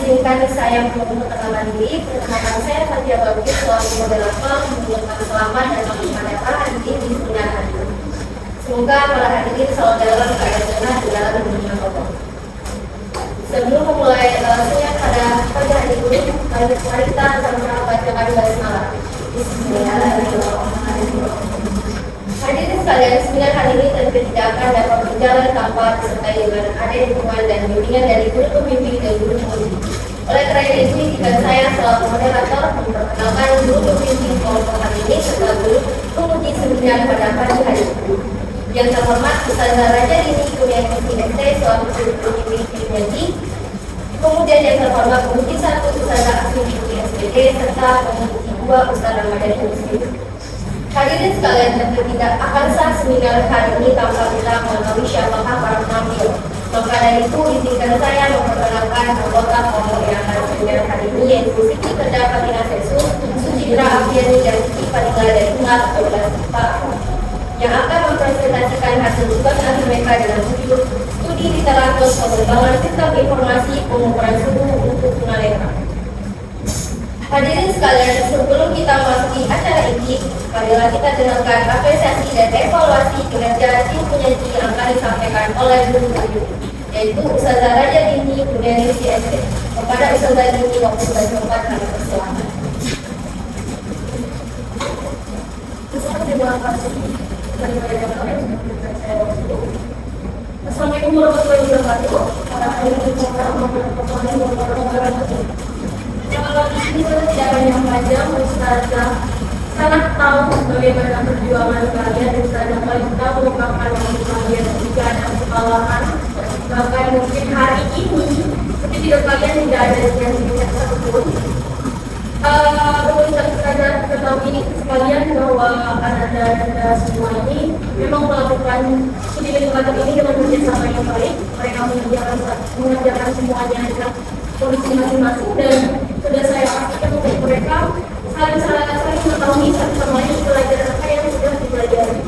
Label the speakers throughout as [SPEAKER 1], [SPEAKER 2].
[SPEAKER 1] Izinkan saya memperkenalkan diri. Perkenalkan saya Fatia Bagus, selaku moderator mengucapkan selamat dan sejahtera hadirin di seminar hari ini. Semoga para hadirin selalu dalam keadaan sehat di dalam dunia Allah. Sebelum memulai saya pada pagi hari ini, mari kita sama-sama bacakan basmalah. Bismillahirrahmanirrahim. Hadirin sekalian, seminar hari ini tentu tidak akan dapat berjalan tanpa disertai dengan ada dukungan dan bimbingan dari guru pembimbing dan guru pembimbing. Oleh karena itu, jika saya selaku moderator memperkenalkan guru pembimbing kelompok hari ini serta guru penguji seminar pada pagi hari ini. Yang terhormat Ustazah Raja Rini Kurniawati ST selaku guru pembimbing Tinggi. Kemudian yang terhormat penguji 1 Ustazah Asmi Putri SPD serta penguji 2 Ustazah Ramadhani Muslim. Hadirin sekalian, tentu tidak akan sah seminar hari ini tanpa kita mengetahui siapakah para penampil. Maka dari itu, izinkan saya memperkenalkan anggota kelompok yang akan seminar hari ini, yaitu Siti Kerja Fatina Sesu, Sujidra Afiani, dan Siti Fadila dari Umat Pak, yang akan mempresentasikan hasil tugas akhir mereka dengan judul Studi Literatur Pengembangan Sistem Informasi Pengukuran Suhu untuk Tunanetra. Hadirin sekalian, sebelum kita memasuki acara ini, marilah kita dengarkan apresiasi dan evaluasi kinerja tim penyaji yang akan disampaikan oleh guru-guru, yaitu Ustazah Raja Rini Kurniawati ST. Kepada Ustazah Rini, waktu berjumpa kami persilakan. Terima kasih. Assalamualaikum warahmatullahi wabarakatuh. Kalau di sini saya tidak banyak panjang, Ustazah sangat tahu bagaimana perjuangan kalian. Ustazah paling tahu mengungkapkan waktu kalian jika ada kesalahan. Bahkan mungkin hari ini ketika kalian tidak ada yang tidak satupun. Ustazah ketahui sekalian bahwa anak-anak semua ini memang melakukan studi literatur ini dengan kerjasama yang baik. Mereka mengerjakan semuanya dengan kondisi masing-masing, dan sudah saya pastikan untuk mereka saling mengetahui satu sama lain pelajaran apa yang sudah dipelajari.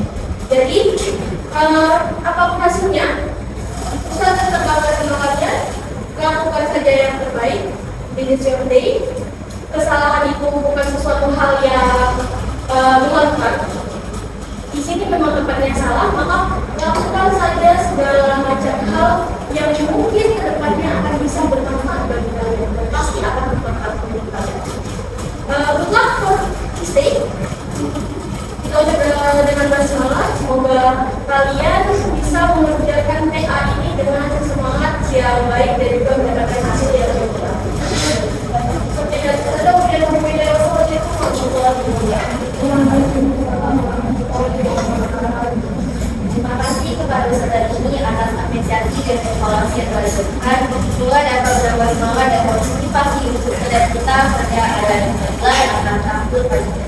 [SPEAKER 1] Jadi apapun hasilnya, Ustazah tetap bersama kalian, lakukan saja yang terbaik. This your day. Kesalahan itu bukan sesuatu hal yang melakukan. Di sini memang tempatnya salah, maka lakukan saja segala macam hal yang mungkin kedepannya akan bisa bermanfaat bagi kalian, dan pasti akan bermanfaat bagi kalian. Good luck for this day. Kita ucapkan dengan basmalah, semoga kalian bisa mengerjakan TA ini dengan semangat yang baik dan juga mendapatkan hasil yang lebih baik. Terima kasih kepada Ustazah ini atas apresiasi dan evaluasi yang telah diberikan. Semoga dapat menambah semangat dan motivasi untuk saudara kita pada acara yang akan tampil pada kita.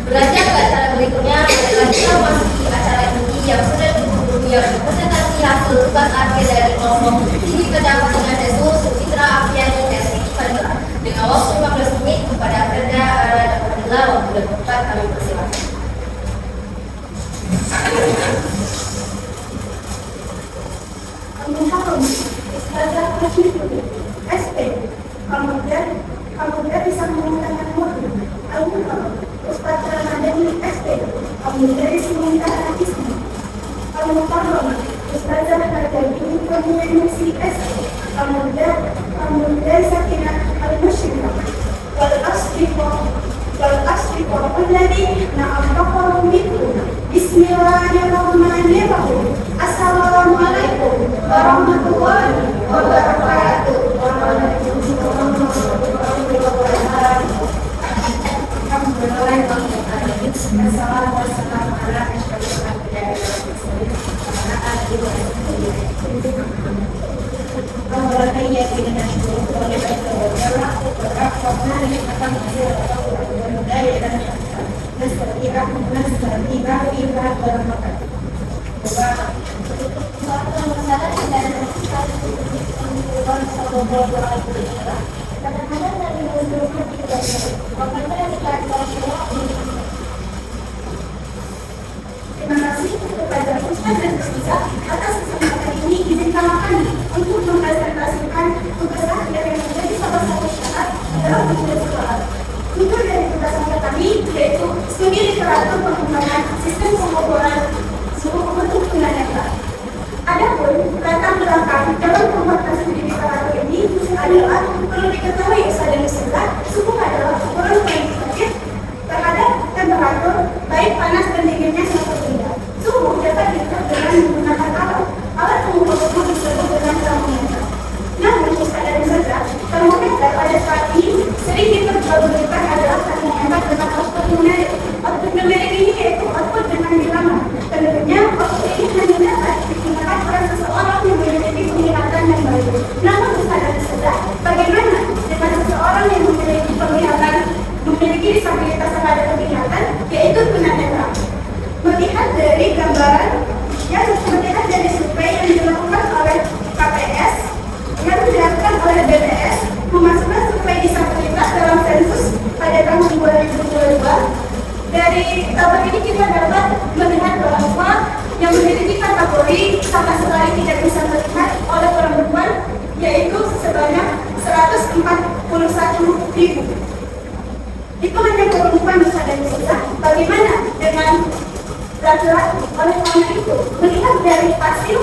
[SPEAKER 1] Beranjak ke acara berikutnya, adalah kita memasuki acara ini yang sudah ditunggu, yang presentasi hasil tugas akhir dari kelompok Siti Kerja Fatina Sesu, Sujidra Afiani, dan Siti Fadila. Dengan waktu 15 menit kepada Kerja Fadila, waktu dan tempat kami persilakan.
[SPEAKER 2] Ustazah Raja SP, kemudian bisa menggunakan waktu. Ustazah Ramadhani SP, kemudian sementara ismi. Kemudian Ustazah Raja Rini Kurniawati SP, kemudian Sakinah Al-Musyrifah. Wal-asriqah alladhi na'am minkum. Bismillahirrahmanirrahim. Assalamualaikum warahmatullahi wabarakatuh. Terima kasih kepada Ustaz dan Ustazah atas kesempatan ini. Izinkan kami untuk mempresentasikan tugas akhir yang menjadi salah diketahui Ustaz dan Ustazah, suhu adalah ukuran paling efektif terhadap temperatur baik panas dan dinginnya yang berbeda. Suhu dapat diukur dengan menggunakan alat pengukur suhu disebut dengan termometer. Namun Ustaz dan Ustazah, termometer pada saat ini sering diperjualbelikan adalah termometer dengan output numerik. Output numerik ini yaitu output dengan bilangan. Tentunya output ini hanya dapat digunakan oleh seseorang yang memiliki penglihatan yang baik. Namun Ustaz dan Ustazah, bagaimana dengan seseorang yang memiliki penglihatan, memiliki disabilitas terhadap penglihatan, yaitu tunanetra? Melihat dari gambaran yang melihat dari survei yang dilakukan oleh KPS yang dilakukan oleh BPS memasukkan survei disabilitas dalam sensus pada tahun 2022. Dari tabel ini kita dapat melihat bahwa yang memiliki kategori sama sekali tidak bisa melihat oleh perempuan yaitu sebanyak 141.000. Itu hanya perempuan Ustaz dan Ustazah. Bagaimana dengan laki-laki? Oleh karena itu, melihat dari hasil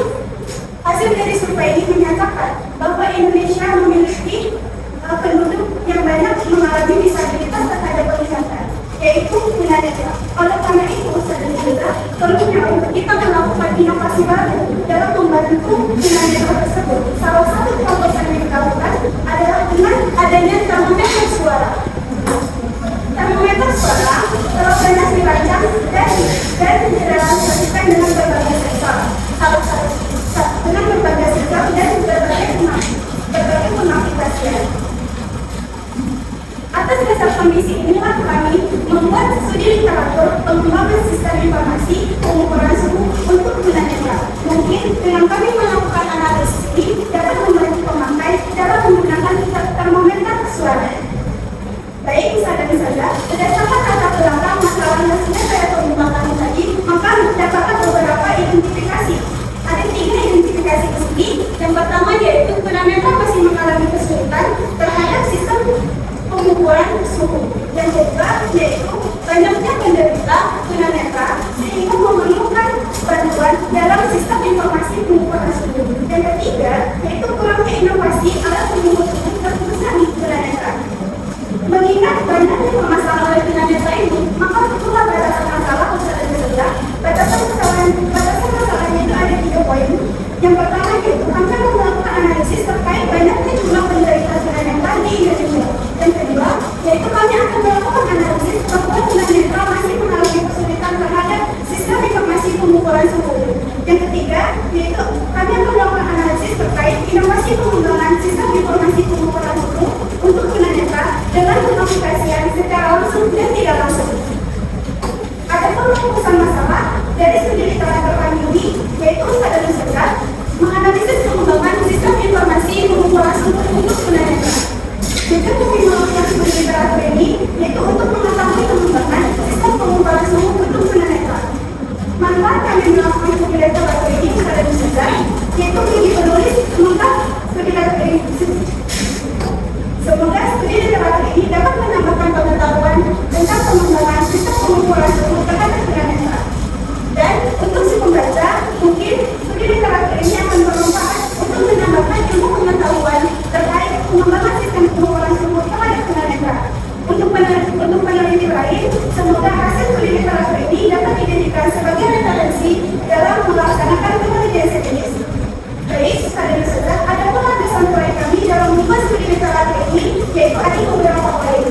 [SPEAKER 2] dari survei ini menyatakan bahwa Indonesia memiliki penduduk yang banyak mengalami disabilitas terhadap penglihatan, yaitu tunanetra. Oleh karena itu, Ustaz dan Ustazah, perlunya untuk kita melakukan inovasi baru dalam membantu tunanetra tersebut. Salah satu terobosan yang kita lakukan adalah dengan adanya termometer suara. Termometer suara terobosannya dirancang dan direalisasikan dengan berbagai sektor. Dengan berbagai sektor dan berbagai pengaplikasian. Atas dasar kondisi inilah kami membuat studi literatur pengembangan sistem informasi pengukuran suhu untuk tunanetra. Mungkin dengan kami melakukan analisis ini dapat membantu pemakai dalam menggunakan termometer suara. Baik, Ustaz dan Ustazah, berdasarkan latar belakang masalah yang sudah saya kemukakan tadi, maka mendapatkan beberapa identifikasi. Ada 3 identifikasi di sini. Yang pertama yaitu tunanetra masih mengalami kesulitan terhadap sistem pengukuran suhu. Yang kedua yaitu banyaknya penderita tunanetra sehingga memerlukan bantuan dalam sistem informasi pengukuran suhu. Yang ketiga yaitu kurangnya inovasi alat pengukur suhu terkhususnya di tunanetra. Mengingat banyaknya permasalahan tunanetra ini, maka itulah batasan masalah Ustaz dan Ustazah. Batasan masalahnya itu ada 3 poin. Yang pertama yaitu kami akan melakukan analisis terkait banyaknya jumlah penderita tunanetra di Indonesia. Yang kedua yaitu kami akan melakukan analisis bahwa tunanetra masih mengalami kesulitan terhadap sistem informasi pengukuran suhu. Yang ketiga yaitu kami akan melakukan analisis terkait inovasi pengembangan sistem informasi pengukuran suhu untuk tunanetra dengan pengaplikasian secara langsung dan tidak langsung. Ada perumusan masalah dari studi literatur kami ini, yaitu Ustaz dan Ustazah menganalisis pengembangan sistem informasi pengukuran suhu untuk tunanetra. Jadi kami melakukan studi literatur ini yaitu untuk mengetahui pengembangan sistem pengukuran suhu untuk tunanetra. Manfaat kami melakukan studi literatur ini Ustaz dan Ustazah yaitu kami menulis semoga studi literatur ini dapat menambahkan pengetahuan tentang pengembangan sistem pengukuran suhu terhadap tunanetra. Dan untuk si pembaca, mungkin studi literatur ini akan bermanfaat untuk menambahkan ilmu pengetahuan terkait pengembangan sistem pengukuran suhu terhadap tunanetra. Untuk peneliti lain, semoga hasil studi literatur ini dapat dijadikan sebagai referensi dalam melaksanakan penelitian sejenis. Baik, Ustaz dan Ustazah, ada pula dasar proyek kami dalam membuat studi literatur ini, yaitu ada beberapa poin.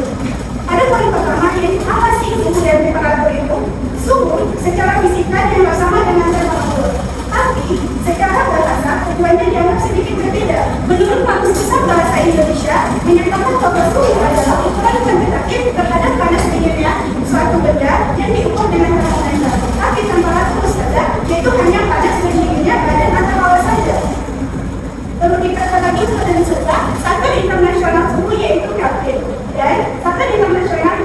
[SPEAKER 2] Ada poin pertama yaitu apa sih suhu dan temperatur itu? Suhu secara fisika dianggap sama dengan temperatur, tapi secara bahasa tujuannya dianggap sedikit berbeda. Menurut Kamus Besar Bahasa Indonesia menyatakan bahwa suhu adalah ukuran kuantitatif terhadap panas dinginnya suatu benda yang diukur dengan termometer. Tapi temperatur Ustazah yaitu hanya panas dan dinginnya badan atau bawah saja. Perlu dikatakan itu dan Ustazah, standar internasional suhu yaitu Kelvin dan standar internasional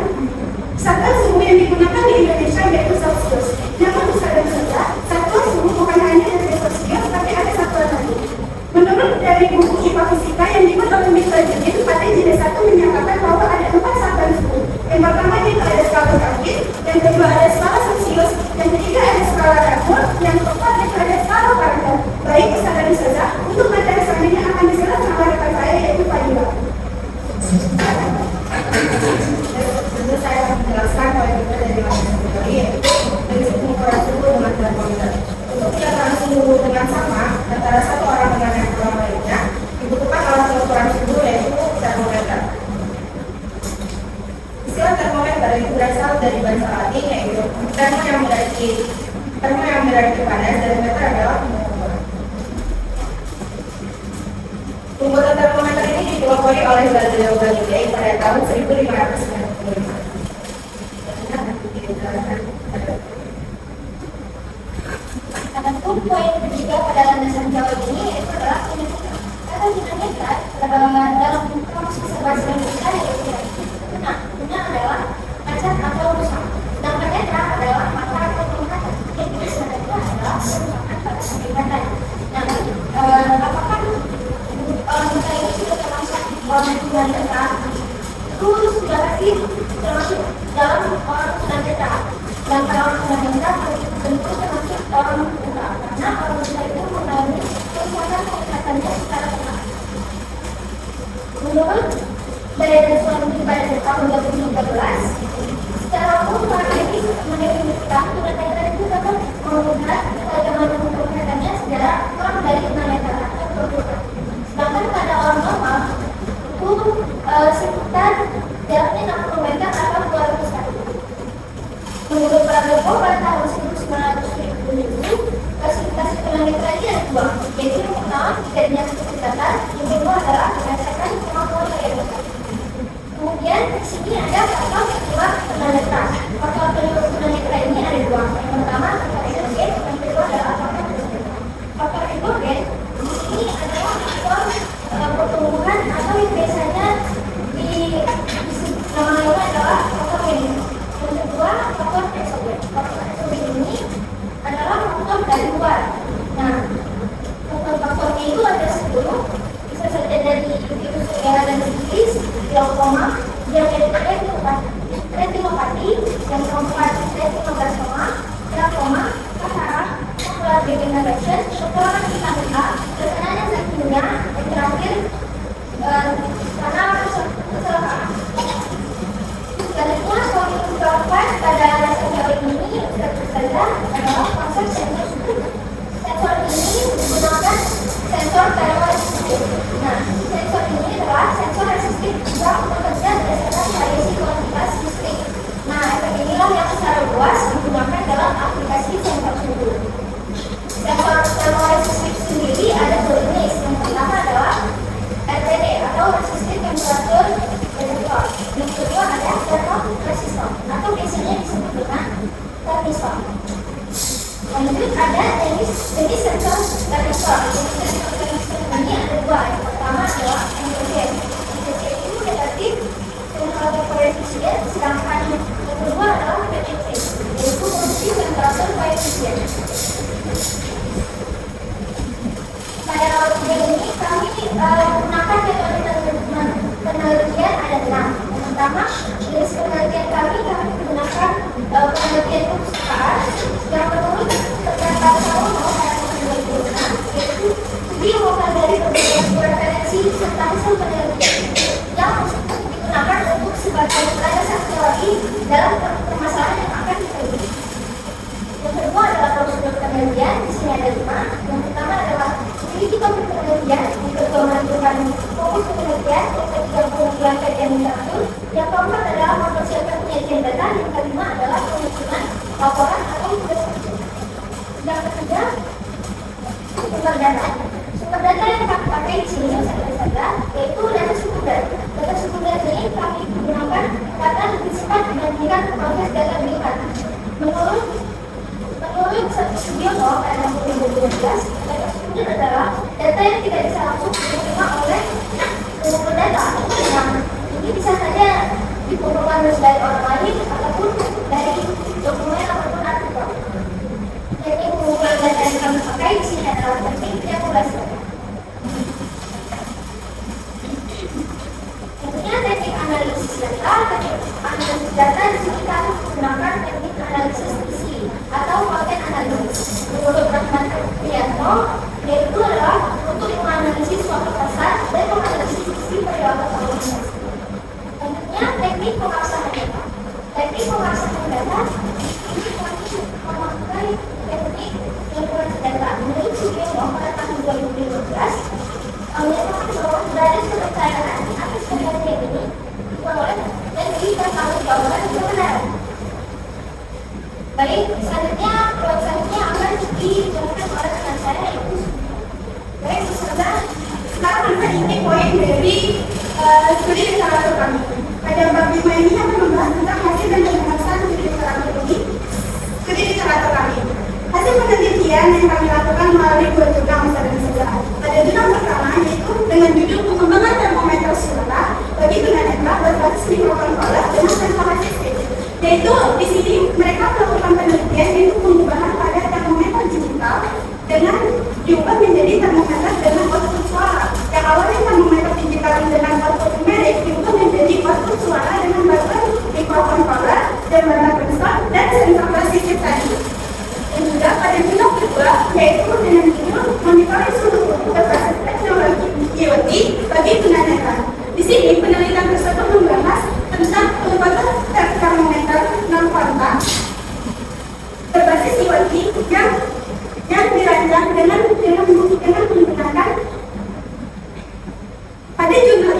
[SPEAKER 2] standar suhu yang digunakan di Indonesia yaitu Celsius. Namun Ustaz dan Ustazah, satuan suhu bukan hanya dari Celsius tapi ada satuan lagi. Menurut dari buku IPA Fisika yang dibuat oleh Mr. Judin pada jilid 1 dari bahasa Latin yaitu termo yang berarti panas dan meter adalah pengukur. Pembuatan termometer ini dipelopori oleh Galileo Galilei pada tahun 1595.
[SPEAKER 1] Adapun poin ketiga pada landasan Jawa ini yaitu adalah tunanetra. Kata tunanetra dalam kamus besar bahasa Indonesia yaitu tuna adalah cacat atau rusak. Sedangkan netra adalah mata atau penglihatan. Jadi tunanetra adalah kerusakan pada penglihatan. Nah, apakah orang kita ini sudah termasuk orang tunanetra? Itu sudah pasti termasuk dalam orang tunanetra. Dan kalau orang tunanetra tentu termasuk orang buta, karena orang buta itu mengalami kerusakan penglihatannya secara perlahan. Menurut Daya Suami pada tahun 2013, secara umum para medis mendefinisikan tunanetra itu dapat melihat bagaimana penglihatannya secara kurang dari tunanetra atau buta. Sedangkan pada orang normal itu sekitar jaraknya 60 meter atau 200 kaki. Menurut Prabowo pada tahun 1977, klasifikasi tunanetra ini ada dua, yaitu yang pertama tidak dinas kesehatan, yang kedua adalah berdasarkan kemampuan daya beli. Kemudian di sini ada faktor penyebab tunanetra. Faktor penyebab tunanetra ini ada dua. Yang pertama faktor endogen, yang kedua adalah faktor eksogen. Faktor endogen di sini adalah faktor pertumbuhan atau yang biasanya namanya adalah faktor genetik. Yang kedua faktor eksogen. Faktor eksogen ini adalah faktor dari luar. Nah, faktor-faktornya itu ada 10. Bisa saja dari virus merah dan sifilis, glaukoma, diabetes retinopati, yang keempat retinoblastoma, glaucoma, katarak, macular degeneration, kekurangan vitamin A, kesenangan zat-kimia, yang terakhir karena kecelakaan. Selanjutnya suami diterapkan pada sensor ini tentu saja adalah konsep sensor suhu. Sensor ini menggunakan sensor termoresistif. Nah, sensor ini adalah sensor resistif yang bekerja berdasarkan variasi kuantitas listrik. Nah, efek inilah yang secara luas digunakan dalam aplikasi sensor suhu. Sensor termoresistif sendiri ada dua jenis. Yang pertama adalah RTD atau resistif temperatur detektor. Yang kedua ada thermoresistor atau biasanya disebut dengan termistor. Lanjut ada jenis sensor termistor. Jenis sensor termistor ini ada dua. Yang pertama adalah endogen. Endogen itu negatif temperatur koefisien, sedangkan yang kedua adalah PTC, yaitu positif temperatur koefisien. Pada ujian ini kami menggunakan metode penelitian ada 6. Yang pertama, jenis penelitian kami menggunakan penelitian perpustakaan yang menurut terdaftar tahun pada tahun 2006, yaitu studi lokal dari berbagai referensi serta hasil penelitian yang digunakan untuk sebagai landasan teori dalam permasalahan yang akan diteliti. Yang kedua adalah prosedur penelitian, di sini ada 5. Yang pertama adalah memiliki topik penelitian, yang kedua menentukan fokus penelitian, yang ketiga pengumpulan kajian literatur, yang keempat adalah mempersiapkan penyajian data, yang kelima adalah penyusunan laporan atau tugas kerja. Yang ketiga, sumber data. Sumber data yang kami pakai di sini saja, yaitu data sekunder. Data sekunder ini kami gunakan karena lebih cepat dibandingkan proses data primer. Menurut Sugiono pada 2012, data sekunder adalah data yang tidak bisa langsung diterima oleh sumber data. Nah, ini bisa saja dikumpulkan dari orang lain ataupun dari dokumen ataupun artikel. Teknik pengumpulan data yang kami pakai di sini adalah teknik triangulasi. Tentunya teknik analisis data. Teknik analisis data di sini kami menggunakan teknik analisis isi atau content analysis. Menurut Rahman Priyanto, yaitu adalah untuk menganalisis suatu pasar dan menganalisis isi periode organisasi. Selanjutnya teknik pemaksaan data. Teknik pemaksaan data ini kami memakai teknik manipulasi data. Menurut Sugiono pada tahun 2015, menyatakan bahwa tidak ada kepercayaan atas data ini diperoleh dan diberikan tanggung jawaban kebenaran.
[SPEAKER 2] penelitian yang kami lakukan melalui dua jurnal saudara saudara. Pada jurnal pertama yaitu dengan judul pengembangan termometer suara bagi tunanetra berbasis mikrokontroler dengan sensor asistif. Yaitu di sini mereka melakukan penelitian yaitu pengubahan pada termometer digital dengan diubah menjadi termometer dengan output suara. Yang awalnya termometer digital dengan output numerik diubah menjadi output suara dengan bantuan mikrokontroler dan bantuan sensor dan sensor asistif tadi. Dan juga pada jurnal kedua yaitu dengan judul monitoring suhu berbasis teknologi IoT bagi tunanetra. Di sini penelitian tersebut membahas tentang pembuatan termometer non kontak berbasis IoT yang dirancang dengan menggunakan pada jurnal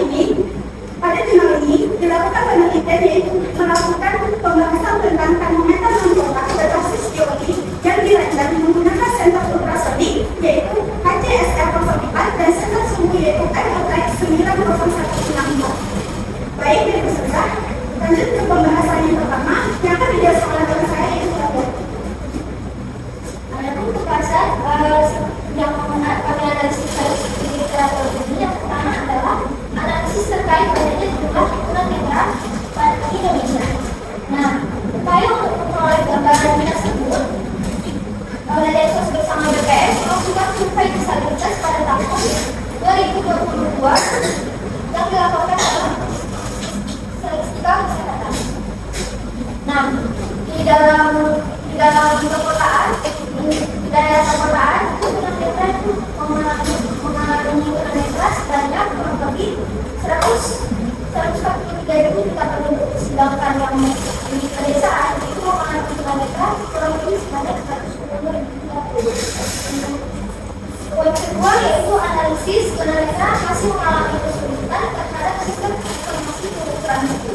[SPEAKER 2] ini dilakukan penelitian yaitu melakukan pembahasan tentang termometer non kontak berbasis IoT yang dirancang menggunakan sensor ultrasonik yaitu HCSR 04 dan sensor suhu yaitu MOTEX 90164. Baik dari peserta, lanjut ke pembahasan yang pertama yang akan dijelaskan oleh saya yaitu
[SPEAKER 1] Adapun pembahasan yang kami analisis dari literatur ini yang pertama adalah analisis terkait adanya jumlah tunanetra di Indonesia. Nah, upaya untuk memperoleh gambaran tersebut Densus bersama BPS melakukan survei disabilitas pada tahun 2022 yang dilakukan oleh statistika kesehatan. Nah, di dalam perkotaan, di daerah perkotaan itu tunanetra itu mengalami tunanetra sebanyak kurang lebih 143.000 penduduk, sedangkan yang di pedesaan itu mengalami tunanetra kurang lebih sebanyak 110.000. Poin kedua yaitu analisis tunanetra masih mengalami kesulitan terhadap sistem informasi penuturan itu.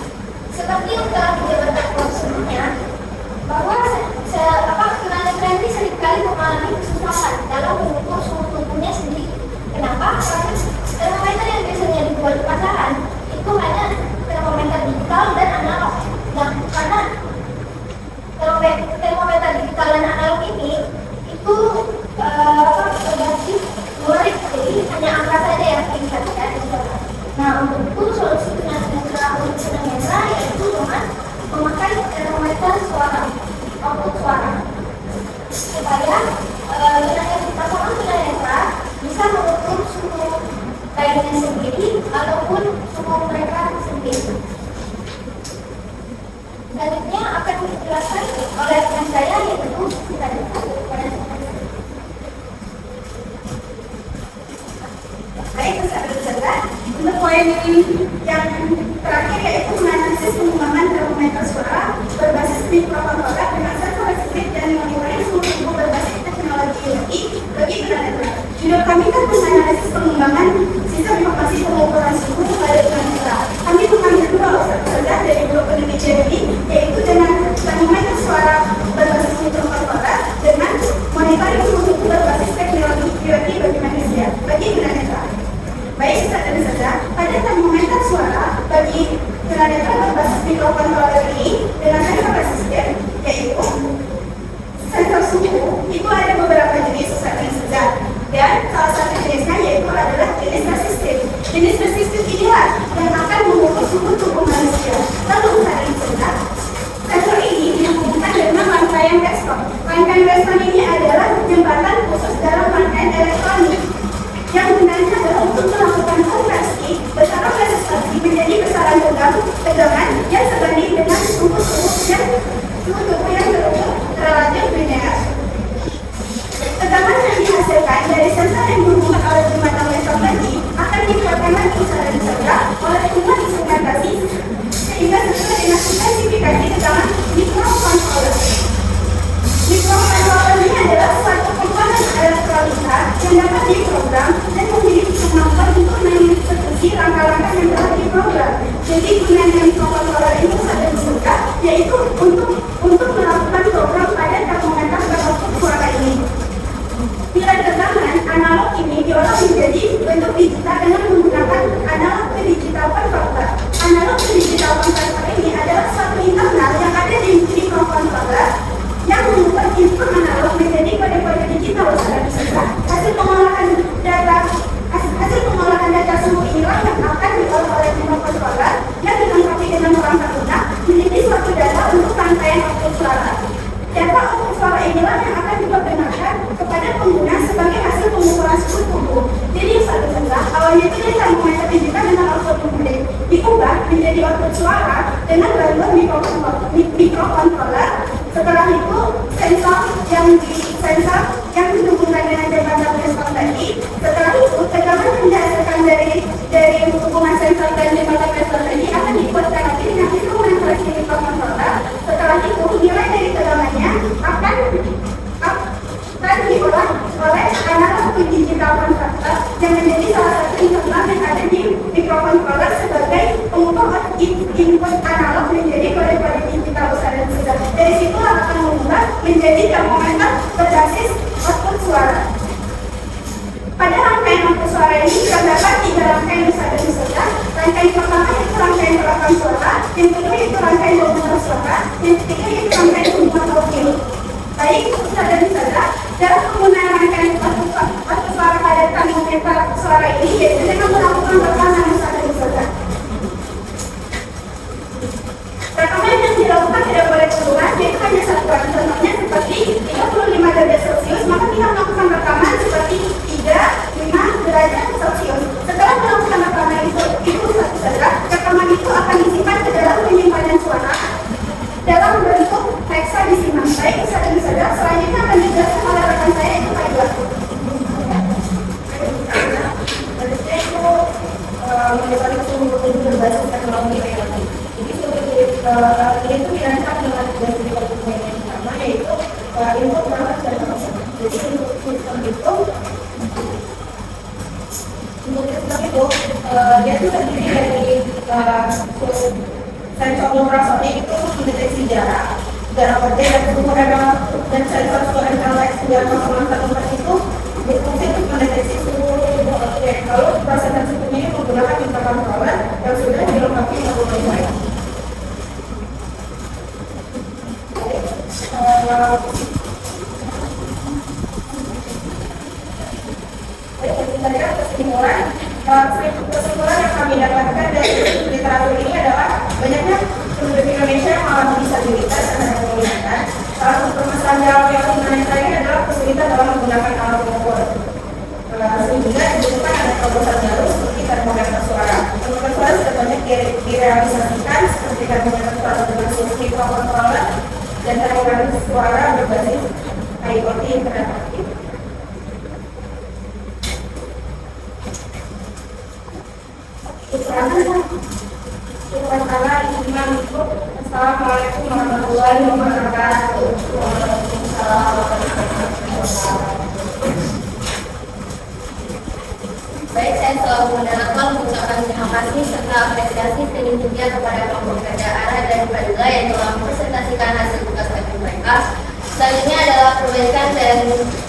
[SPEAKER 1] Seperti yang telah dijabarkan sebelumnya, bahwa tunanetra ini seringkali mengalami kesusahan dalam mengukur suhu tubuhnya sendiri. Kenapa? Karena termometer yang biasanya dijual di pasaran itu hanya termometer digital dan analog. Yang karena termometer digital dan analog ini itu berbasis numerik, jadi hanya angka saja yang diingatkan. Nah, untuk itu solusi tunanetra yaitu dengan memakai termometer suara, output suara, supaya yang dipasangkan tunanetra bisa mengukur suhu kainnya sendiri ataupun suhu mereka sendiri. Selanjutnya akan dijelaskan oleh rekan saya yaitu tunanetra.
[SPEAKER 2] Baik, peserta. Untuk poin yang terakhir yaitu menganalisis pengembangan termometer suara berbasis mikrokontroler dengan sensor asistif dan monitoring suhu tubuh berbasis teknologi IoT bagi tunanetra. Judul kami kan menganalisis pengembangan sistem informasi pengukuran suhu pada tunanetra. Kami mengambil dua peserta dari dua penelitian ini yaitu dengan termometer suara berbasis mikrokontroler dengan monitoring suhu tubuh berbasis teknologi IoT bagi manusia bagi tunanetra. Baik, saudara-saudara, pada termometer suara bagi tunanetra berbasis mikrokontroler ini dengan sensor asistif yaitu sensor suhu itu ada beberapa jenis saudara-saudara, dan salah satu jenisnya yaitu adalah jenis resistif. Jenis resistif inilah yang akan mengukur suhu tubuh manusia. Lalu saudara-saudara, sensor ini dihubungkan dengan rangkaian respon. Rangkaian respon ini adalah jembatan khusus dalam rangkaian elektronik yang gunanya adalah untuk melakukan konversi besaran resistansi menjadi besaran tegangan yang sebanding dengan suhu tubuh yang terukur relatif linear. Tegangan yang dihasilkan dari sensor yang berhubungan oleh jembatan respon tadi akan dikeluarkan lagi saudara oleh jumlah instrumentasi sehingga sesuai dengan spesifikasi tegangan mikrokontroler. Mikrokontroler ini adalah suatu komponen elektronika yang dapat diprogram dan memiliki kemampuan untuk mengeksekusi langkah-langkah yang telah diprogram. Jadi gunanya mikrokontroler itu sangat suka, yaitu untuk melakukan program pada termometer beroutput suara ini. Bila tegangan analog ini diolah menjadi bentuk digital dengan menggunakan analog ke digital converter. Analog ke digital converter ini adalah suatu internal yang ada di mikrokontroler yang mengubah input analog menjadi kode-kode digital Selanjutnya termometer digital dengan output input diubah menjadi output suara dengan bantuan mikrokontroler. Setelah itu sensor yang dihubungkan dengan jembatan sensor tadi. Setelah itu tegangan yang dihasilkan dari hubungan sensor dan jembatan sensor tadi akan dibuatkan lagi dengan instrumentasi mikrokontroler. Setelah itu nilai dari tegangannya akan diolah oleh analog to digital converter yang menjadi salah satu internal yang ada di mikrokontroler sebagai pengukur input analog menjadi kode-kode digital besar dan besar. Dari situ akan mengubah menjadi termometer berbasis output suara. Pada rangkaian output suara ini terdapat 3 rangkaian besar dan besar. Rangkaian pertama itu rangkaian perekam suara, yang kedua itu rangkaian hubungan suara, yang ketiga itu rangkaian hubungan audio. Baik, saudara dan saudara, dalam penggunaan rangkaian output suara pada termometer suara ini yaitu dengan melakukan rekaman saudara dan saudara. Rekaman yang dilakukan tidak boleh keluar, yaitu hanya satuan. Contohnya seperti 35 derajat Celcius, maka kita melakukan rekaman seperti 35 derajat Celcius. Setelah melakukan rekaman itu saudara, rekaman itu akan disimpan ke dalam penyimpanan suara dalam bentuk hexadesimal. Baik, saudara, selanjutnya akan dijelaskan oleh rekan saya itu Pak Iwan.
[SPEAKER 1] Saya itu menjelaskan keseluruhan berbasis teknologi IoT. Jadi ini itu dirancang dengan tiga komponen yang sama, yaitu input, proses, dan output. Jadi untuk sistem itu dia itu terdiri dari sensor ultrasonik itu mendeteksi jarak kerja dan kemudian dan sensor suara LX 9,1 itu berfungsi untuk mendeteksi seluruh objek. Lalu proses tersebut ini menggunakan mikrokontroler yang sudah dilengkapi dengan baik. Kesimpulan yang kami dapatkan dari literatur ini adalah banyaknya penduduk Indonesia yang mengalami disabilitas dan penglihatan. Salah satu permasalahan dalam yang tunarunetral ini adalah kesulitan dalam menggunakan alat pengukur. Sehingga dibutuhkan ada terobosan baru seperti termometer suara. Termometer suara sudah banyak direalisasikan seperti termometer suara berbasis mikrokontroler dan termometer suara berbasis IoT interaktif. Assalamualaikum warahmatullahi wabarakatuh.
[SPEAKER 2] Baik, saya selalu mengucapkan terima kasih serta apresiasi setinggi-tingginya kepada kelompok kerja ARA dan Fadila yang telah mempresentasikan hasil tugas mereka. Selanjutnya adalah perbaikan dan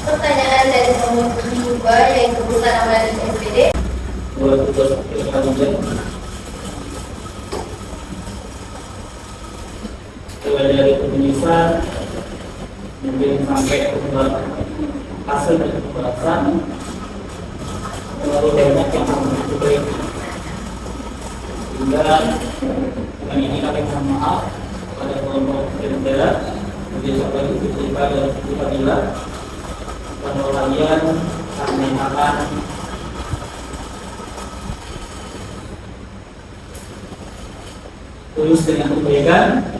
[SPEAKER 2] pertanyaan dari pengemudi 2 yaitu Bulan Amalan SPD.
[SPEAKER 3] Mulai dari penulisan mungkin sampai ke hasil dan pembahasan terlalu banyak yang harus diberi, sehingga dengan ini kami mohon maaf pada kelompok kerja kerjasama kita dan kita bilang penilaian kami akan tulus dengan kebaikan.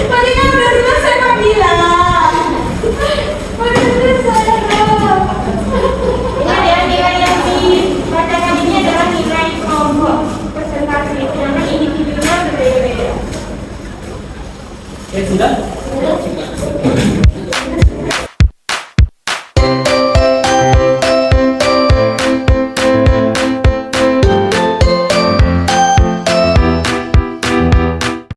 [SPEAKER 2] Tadi kan udah selesai Pak bilang. Udah selesai dong. Ingat ya, nilai yang dibacakan ini adalah nilai kelompok presentasi, karena individunya berbeda-beda.
[SPEAKER 3] Sudah?